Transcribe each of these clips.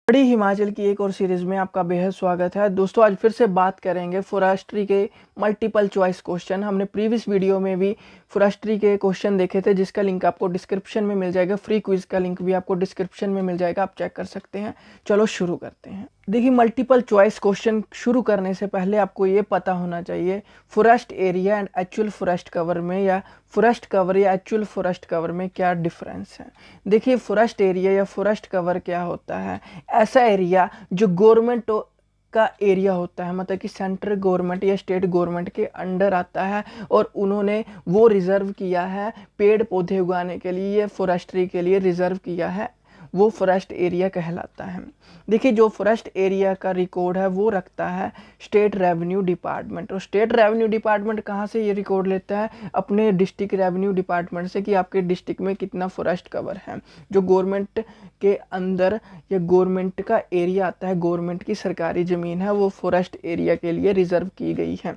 बड़ी हिमाचल की एक और सीरीज में आपका बेहद स्वागत है। दोस्तों आज फिर से बात करेंगे फॉरेस्ट्री के मल्टीपल चॉइस क्वेश्चन। हमने प्रीवियस वीडियो में भी फॉरेस्ट्री के क्वेश्चन देखे थे, जिसका लिंक आपको डिस्क्रिप्शन में मिल जाएगा। फ्री क्विज का लिंक भी आपको डिस्क्रिप्शन में मिल जाएगा, आप चेक कर सकते हैं। चलो शुरू करते हैं। देखिए, मल्टीपल चॉइस क्वेश्चन शुरू करने से पहले आपको ये पता होना चाहिए forest area and actual forest cover में या फॉरेस्ट कवर या एक्चुअल फॉरेस्ट कवर में क्या डिफरेंस है। देखिए, फॉरेस्ट एरिया या फॉरेस्ट कवर क्या होता है? ऐसा एरिया जो गवर्नमेंट का एरिया होता है, मतलब कि सेंट्रल गवर्नमेंट या स्टेट गवर्नमेंट के अंडर आता है और उन्होंने वो रिजर्व किया है पेड़ पौधे उगाने के लिए, फॉरेस्ट्री के लिए रिजर्व किया है, वो फॉरेस्ट एरिया कहलाता है। देखिए, जो फॉरेस्ट एरिया का रिकॉर्ड है वो रखता है स्टेट रेवेन्यू डिपार्टमेंट। और स्टेट रेवेन्यू डिपार्टमेंट कहाँ से ये रिकॉर्ड लेता है? अपने डिस्ट्रिक्ट रेवेन्यू डिपार्टमेंट से, कि आपके डिस्ट्रिक्ट में कितना फॉरेस्ट कवर है। जो गवर्नमेंट के अंदर या गवर्नमेंट का एरिया आता है, गवर्नमेंट की सरकारी ज़मीन है, वो फॉरेस्ट एरिया के लिए रिजर्व की गई है,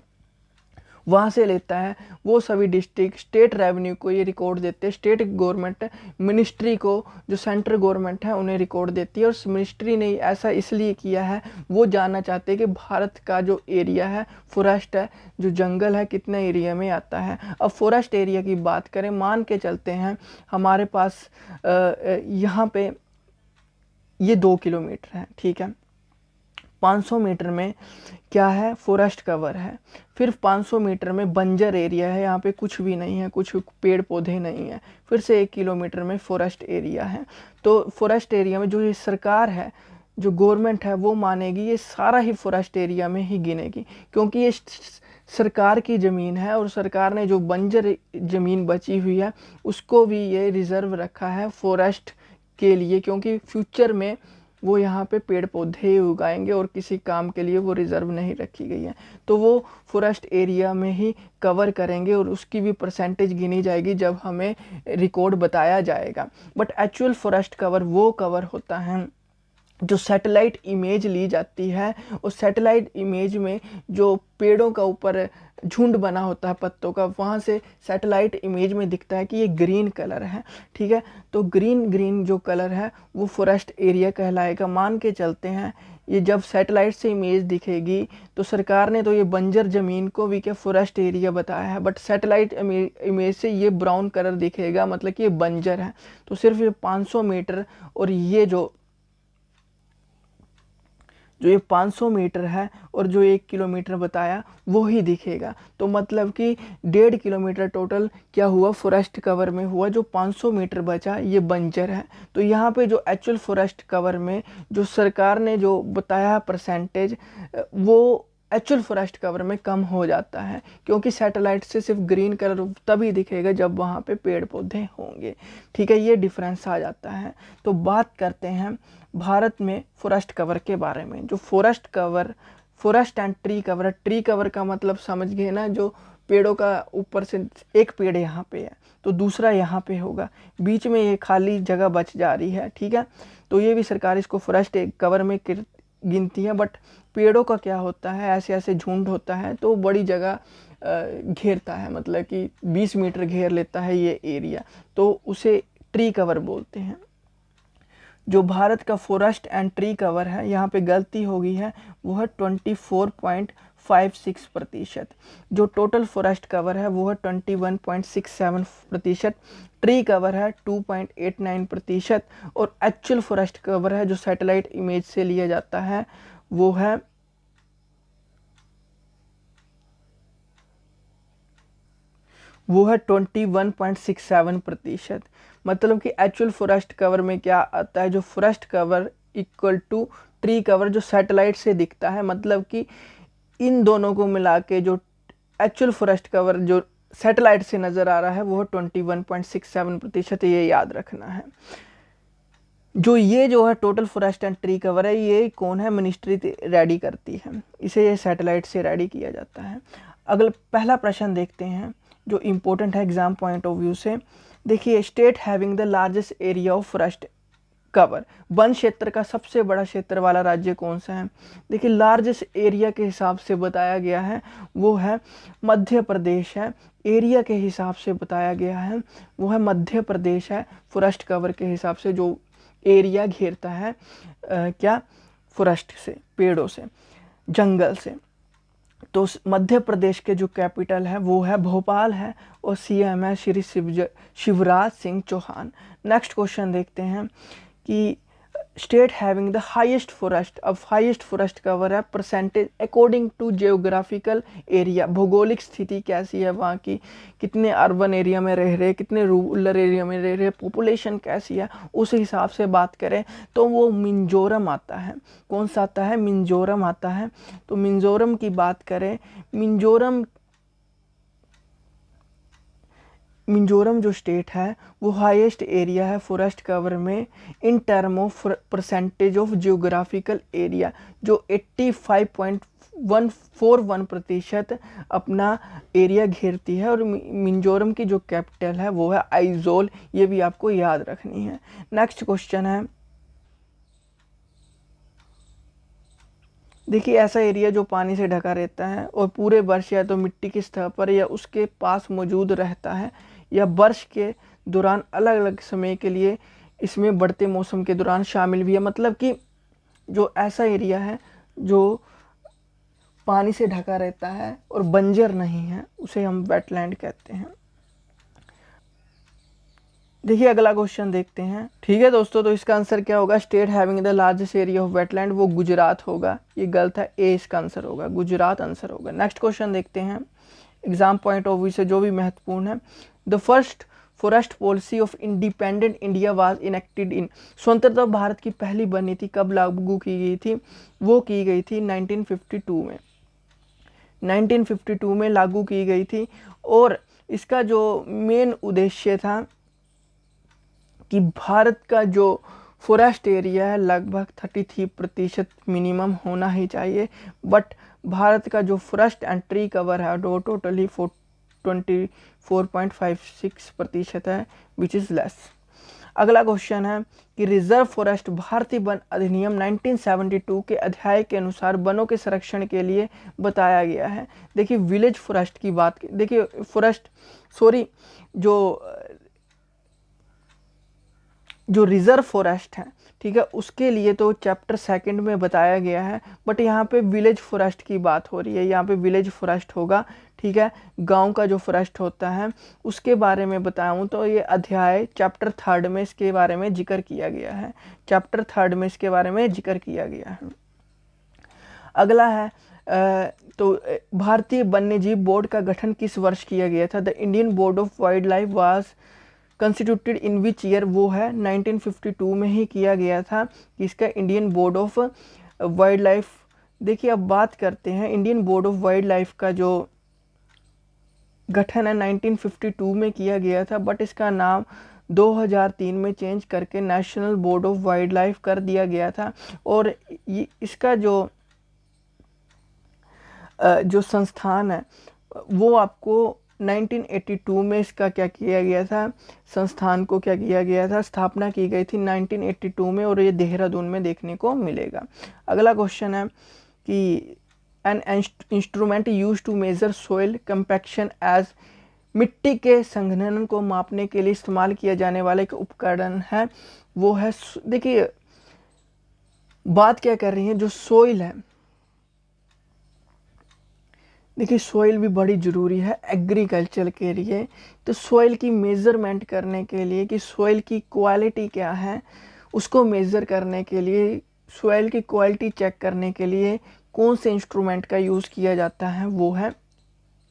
वहाँ से लेता है। वो सभी डिस्ट्रिक्ट स्टेट रेवेन्यू को ये रिकॉर्ड देते हैं। स्टेट गवर्नमेंट मिनिस्ट्री को, जो सेंट्रल गवर्नमेंट है, उन्हें रिकॉर्ड देती है। और मिनिस्ट्री ने ऐसा इसलिए किया है, वो जानना चाहते हैं कि भारत का जो एरिया है, फॉरेस्ट है, जो जंगल है, कितने एरिया में आता है। अब फॉरेस्ट एरिया की बात करें, मान के चलते हैं हमारे पास यहाँ पे ये 2 किलोमीटर है, ठीक है। 500 मीटर में क्या है? फॉरेस्ट कवर है। फिर 500 मीटर में बंजर एरिया है, यहाँ पे कुछ भी नहीं है, कुछ पेड़ पौधे नहीं है। फिर से 1 किलोमीटर में फॉरेस्ट एरिया है। तो फॉरेस्ट एरिया में जो ये सरकार है, जो गवर्नमेंट है, वो मानेगी ये सारा ही फॉरेस्ट एरिया में ही गिनेगी, क्योंकि ये सरकार की ज़मीन है और सरकार ने जो बंजर ज़मीन बची हुई है उसको भी ये रिज़र्व रखा है फॉरेस्ट के लिए, क्योंकि फ्यूचर में वो यहाँ पे पेड़ पौधे उगाएंगे और किसी काम के लिए वो रिज़र्व नहीं रखी गई है। तो वो फॉरेस्ट एरिया में ही कवर करेंगे और उसकी भी परसेंटेज गिनी जाएगी जब हमें रिकॉर्ड बताया जाएगा। बट एक्चुअल फॉरेस्ट कवर वो कवर होता है जो सैटेलाइट इमेज ली जाती है। उस सैटेलाइट इमेज में जो पेड़ों का ऊपर झुंड बना होता है पत्तों का, वहाँ से सैटेलाइट इमेज में दिखता है कि ये ग्रीन कलर है, ठीक है। तो ग्रीन जो कलर है वो फॉरेस्ट एरिया कहलाएगा। मान के चलते हैं ये जब सैटेलाइट से इमेज दिखेगी तो सरकार ने तो ये बंजर ज़मीन को भी क्या फॉरेस्ट एरिया बताया है, बट सैटेलाइट इमेज से ये ब्राउन कलर दिखेगा, मतलब कि ये बंजर है। तो सिर्फ ये 500 मीटर और ये जो ये 500 मीटर है और जो 1 किलोमीटर बताया वो ही दिखेगा। तो मतलब कि 1.5 किलोमीटर टोटल क्या हुआ? फॉरेस्ट कवर में हुआ। जो 500 मीटर बचा ये बंजर है। तो यहाँ पे जो एक्चुअल फॉरेस्ट कवर में जो सरकार ने जो बताया परसेंटेज, वो एक्चुअल फॉरेस्ट कवर में कम हो जाता है, क्योंकि सैटेलाइट से सिर्फ ग्रीन कलर तभी दिखेगा जब वहाँ पे पेड़ पौधे होंगे, ठीक है। ये डिफरेंस आ जाता है। तो बात करते हैं भारत में फॉरेस्ट कवर के बारे में। जो forest cover, forest and tree cover, tree cover का मतलब समझ गए ना, जो पेड़ों का ऊपर से एक पेड़ यहाँ पे है तो दूसरा यहाँ पे होगा, बीच में ये खाली जगह बच जा रही है, ठीक है। तो ये भी सरकार इसको फॉरेस्ट कवर में गिनती है। बट पेड़ों का क्या होता है, ऐसे ऐसे झुंड होता है तो बड़ी जगह घेरता है, मतलब कि 20 मीटर घेर लेता है ये एरिया, तो उसे ट्री कवर बोलते हैं। जो भारत का फॉरेस्ट एंड ट्री कवर है, यहाँ पे गलती हो गई है, वो है 24.56%। जो टोटल फॉरेस्ट कवर है वो है 21.67%। ट्री कवर है 2.89%। और एक्चुअल फॉरेस्ट कवर है जो सैटेलाइट इमेज से लिया जाता है वो है 21.67%। मतलब कि एक्चुअल फॉरेस्ट कवर में क्या आता है? जो forest cover equal to tree cover जो सैटेलाइट से दिखता है, मतलब कि इन दोनों को मिला के जो एक्चुअल फॉरेस्ट कवर जो सैटेलाइट से नज़र आ रहा है वो 21.67%। ये याद रखना है। जो ये जो है total forest and tree cover है, ये कौन है? मिनिस्ट्री रेडी करती है, इसे ये सैटेलाइट से रेडी किया जाता है। अगला पहला प्रश्न देखते हैं जो इम्पोर्टेंट है एग्जाम पॉइंट ऑफ व्यू से। देखिए, state having the largest area of forest cover, one क्षेत्र का सबसे बड़ा क्षेत्र वाला राज्य कौन सा है? देखिए, लार्जेस्ट एरिया के हिसाब से बताया गया है वो है मध्य प्रदेश है। एरिया के हिसाब से बताया गया है वो है मध्य प्रदेश है। फॉरेस्ट कवर के हिसाब से जो एरिया घेरता है क्या, फॉरेस्ट से, पेड़ों से, जंगल से। तो मध्य प्रदेश के जो कैपिटल है वो है भोपाल है और सीएम है श्री शिवराज सिंह चौहान। नेक्स्ट क्वेश्चन देखते हैं कि state having the highest forest, अब हाईएस्ट फॉरेस्ट कवर है percentage according to geographical area, भौगोलिक स्थिति कैसी है वहाँ की, कितने अर्बन एरिया में रह रहे, कितने रूरल एरिया में रह रहे, पॉपुलेशन कैसी है, उस हिसाब से बात करें तो वो मिजोरम आता है। कौन सा आता है, मिजोरम आता है। तो मिजोरम की बात करें, मिजोरम जो स्टेट है वो हाईएस्ट एरिया है फॉरेस्ट कवर में in term of percentage of geographical area, जो 85.141% अपना एरिया घेरती है। और मिजोरम की जो कैपिटल है वो है आइजोल, ये भी आपको याद रखनी है। नेक्स्ट क्वेश्चन है, देखिए ऐसा एरिया जो पानी से ढका रहता है और पूरे वर्ष या तो मिट्टी की सतह पर या उसके पास मौजूद रहता है, या वर्ष के दौरान अलग अलग समय के लिए इसमें बढ़ते मौसम के दौरान शामिल भी है। मतलब कि जो ऐसा एरिया है जो पानी से ढका रहता है और बंजर नहीं है, उसे हम वेटलैंड कहते हैं। देखिए अगला क्वेश्चन देखते हैं। ठीक है दोस्तों, तो इसका आंसर क्या होगा, state having the largest area of wetland, वो गुजरात होगा। ये गलत है, ए इसका आंसर होगा, गुजरात आंसर होगा। नेक्स्ट क्वेश्चन देखते हैं, एग्जाम पॉइंट ऑफ व्यू से जो भी महत्वपूर्ण है। The first forest policy of independent India was enacted इन, स्वतंत्रता भारत की पहली वन नीति कब लागू की गई थी, वो की गई थी 1952 में, 1952 में लागू की गई थी। और इसका जो मेन उद्देश्य था कि भारत का जो फॉरेस्ट एरिया है लगभग 33% मिनिमम होना ही चाहिए, बट भारत का जो फॉरेस्ट एंड ट्री कवर है वो टोटली 24.56% है, विच इज़ लेस। अगला क्वेश्चन है कि रिजर्व फॉरेस्ट भारतीय वन अधिनियम 1972 के अध्याय के अनुसार वनों के संरक्षण के लिए बताया गया है। देखिए विलेज फॉरेस्ट की बात, देखिए जो रिजर्व फॉरेस्ट है, ठीक है, उसके लिए तो चैप्टर 2 में बताया गया है, बट यहाँ पे विलेज फॉरेस्ट की बात हो रही है, यहाँ पे विलेज फॉरेस्ट होगा। ठीक है, गांव का जो फॉरेस्ट होता है उसके बारे में बताऊँ तो ये अध्याय चैप्टर 3 में इसके बारे में जिक्र किया गया है, चैप्टर 3 में इसके बारे में जिक्र किया गया है। अगला है तो भारतीय वन्यजीव बोर्ड का गठन किस वर्ष किया गया था, the Indian board of wild life was constituted in which year, वो है 1952 में ही किया गया था कि इसका Indian board of wild life. देखिए अब बात करते हैं Indian board of wild life का जो गठन है 1952 में किया गया था, बट इसका नाम 2003 में चेंज करके national board of wild life कर दिया गया था। और इसका जो संस्थान है वो आपको 1982 में इसका क्या किया गया था, संस्थान को क्या किया गया था, स्थापना की गई थी 1982 में, और ये देहरादून में देखने को मिलेगा। अगला क्वेश्चन है कि an instrument use to measure soil compaction as, मिट्टी के संघनन को मापने के लिए इस्तेमाल किया जाने वाला एक उपकरण है, वो है, देखिए बात क्या कर रही है, जो सोइल है, देखिए सोइल भी बड़ी ज़रूरी है एग्रीकल्चर के लिए। तो सोइल की मेज़रमेंट करने के लिए कि सोइल की क्वालिटी क्या है, उसको मेज़र करने के लिए, सोइल की क्वालिटी चेक करने के लिए कौन से इंस्ट्रूमेंट का यूज़ किया जाता है, वो है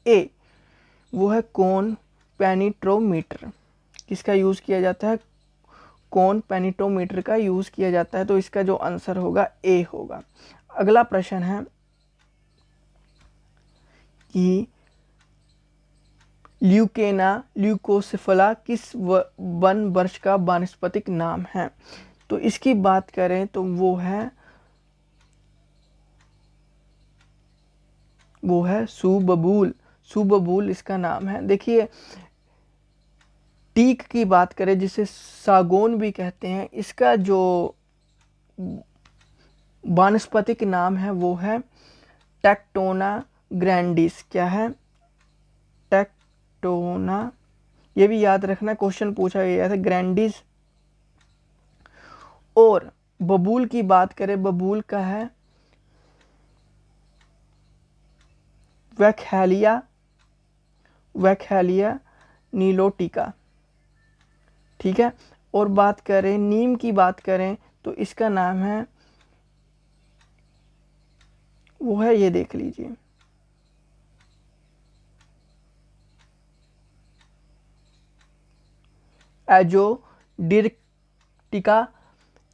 ए, वो है कौन पेनिट्रोमीटर। किसका यूज़ किया जाता है, कौन पेनिट्रोमीटर का यूज़ किया जाता है। तो इसका जो आंसर होगा ए होगा। अगला प्रश्न है कि ल्यूकोसिफला किस वन वृक्ष का वानस्पतिक नाम है। तो इसकी बात करें तो वो है सुबबूल, सुबबूल इसका नाम है। देखिए टीक की बात करें जिसे सागौन भी कहते हैं, इसका जो वानस्पतिक नाम है वो है टेक्टोना ग्रैंडिस। क्या है, टेक्टोना, ये भी याद रखना, क्वेश्चन पूछा गया था ग्रैंडिस। और बबूल की बात करें, बबूल का है वैक्सहैलिया, वैक्सहैलिया नीलोटिका, ठीक है। और बात करें नीम की बात करें तो इसका नाम है, वो है, ये देख लीजिए, एजोडिर्टिका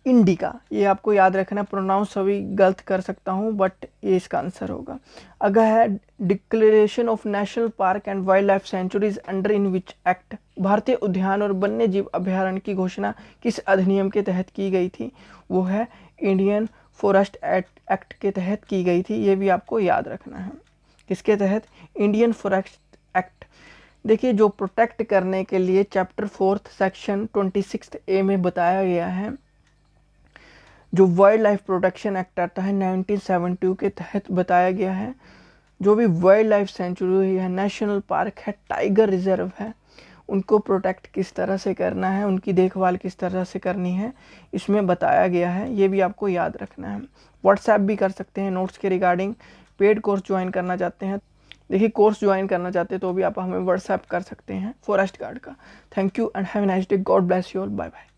इंडिका। ये आपको याद रखना, प्रोनाउंस सभी गलत कर सकता हूँ बट ये इसका आंसर होगा। अगर है declaration of national park and wild life sanctuaries under in which act, भारतीय उद्यान और वन्य जीव अभ्यारण्य की घोषणा किस अधिनियम के तहत की गई थी? वो है इंडियन फॉरेस्ट एक्ट के तहत की गई थी। ये भी आपको याद रखना है। किसके तहत? Indian forest act. देखिए, जो प्रोटेक्ट करने के लिए चैप्टर 4 सेक्शन 26A में बताया गया है, जो वाइल्ड लाइफ प्रोटेक्शन एक्ट आता है 1972 के तहत बताया गया है, जो भी वाइल्ड लाइफ सेंचुरी है, नेशनल पार्क है, टाइगर रिजर्व है, उनको प्रोटेक्ट किस तरह से करना है, उनकी देखभाल किस तरह से करनी है, इसमें बताया गया है। ये भी आपको याद रखना है। व्हाट्सएप भी कर सकते हैं नोट्स के रिगार्डिंग। पेड कोर्स ज्वाइन करना चाहते हैं, देखिए कोर्स ज्वाइन करना चाहते हैं तो भी आप हमें व्हाट्सएप कर सकते हैं फॉरेस्ट गार्ड का। Thank you and have a nice day. God bless you all. Bye bye.